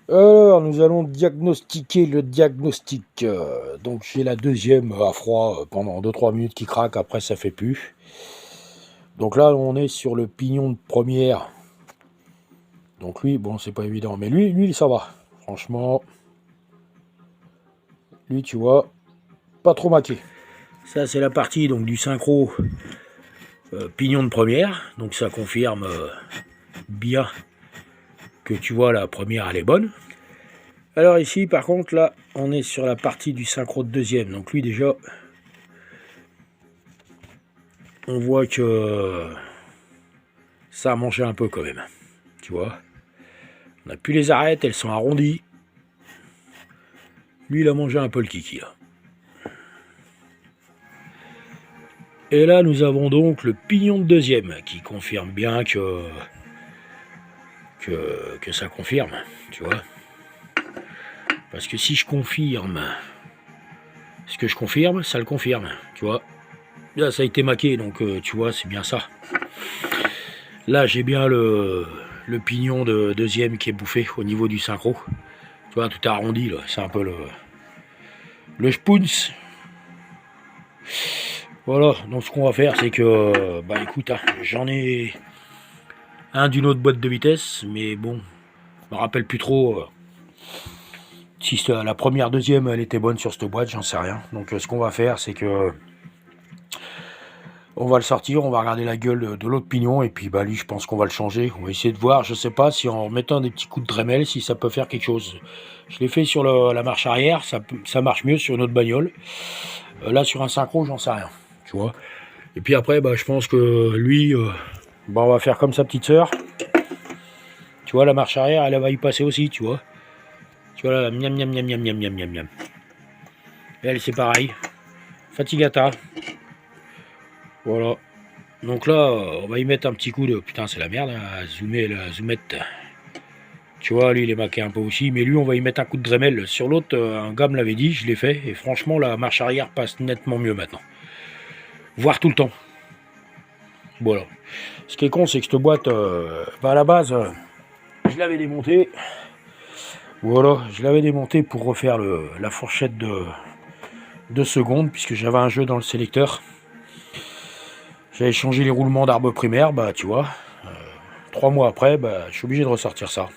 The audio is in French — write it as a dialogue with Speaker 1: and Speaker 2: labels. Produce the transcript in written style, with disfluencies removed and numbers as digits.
Speaker 1: Alors, nous allons diagnostiquer le diagnostic. Donc, j'ai la deuxième à froid pendant 2-3 minutes qui craque, après ça fait plus. Donc là, on est sur le pignon de première. Donc lui, bon, c'est pas évident, mais lui, ça va. Franchement, lui, tu vois, pas trop maqué. Ça, c'est la partie donc du synchro pignon de première. Donc ça confirme bien que tu vois la première, elle est bonne. Alors ici, par contre, là, on est sur la partie du synchro de deuxième. Donc lui, déjà, on voit que ça a mangé un peu quand même. Tu vois, on n'a plus les arêtes, elles sont arrondies. Lui, il a mangé un peu le kiki, là. Et là, nous avons donc le pignon de deuxième qui confirme bien que ça confirme, tu vois. Parce que si je confirme ce que je confirme, ça le confirme, tu vois. Là, ça a été maqué, donc tu vois, c'est bien ça. Là, j'ai bien le pignon de deuxième qui est bouffé au niveau du synchro. Tu vois, tout est arrondi, là. C'est un peu le spoons. Voilà, donc ce qu'on va faire, c'est que, bah écoute, hein, j'en ai un d'une autre boîte de vitesse, mais bon, je me rappelle plus trop si la première, deuxième, elle était bonne sur cette boîte, j'en sais rien. Donc ce qu'on va faire, c'est que on va le sortir, on va regarder la gueule de l'autre pignon, et puis bah lui, je pense qu'on va le changer. On va essayer de voir, je sais pas, si en mettant des petits coups de Dremel, si ça peut faire quelque chose. Je l'ai fait sur la marche arrière, ça marche mieux sur une autre bagnole. Là, sur un synchro, j'en sais rien, tu vois. Et puis après, bah, je pense que lui, bah, on va faire comme sa petite sœur. Tu vois, la marche arrière, elle va y passer aussi, tu vois. Tu vois, là, miam, miam, miam, miam, miam, miam, miam, miam. Et elle, c'est pareil. Fatigata. Voilà. Donc là, on va y mettre un petit coup de... Putain, c'est la merde, hein, zoomer, la zoomette. Tu vois, lui, il est maqué un peu aussi. Mais lui, on va y mettre un coup de Dremel. Sur l'autre, un gars me l'avait dit, je l'ai fait. Et franchement, la marche arrière passe nettement mieux maintenant. Voire tout le temps. Voilà. Ce qui est con, c'est que cette boîte, bah, à la base, je l'avais démontée. Voilà, je l'avais démontée pour refaire la fourchette de secondes, puisque j'avais un jeu dans le sélecteur. J'avais changé les roulements d'arbre primaire, bah tu vois. 3 mois après, bah, je suis obligé de ressortir ça.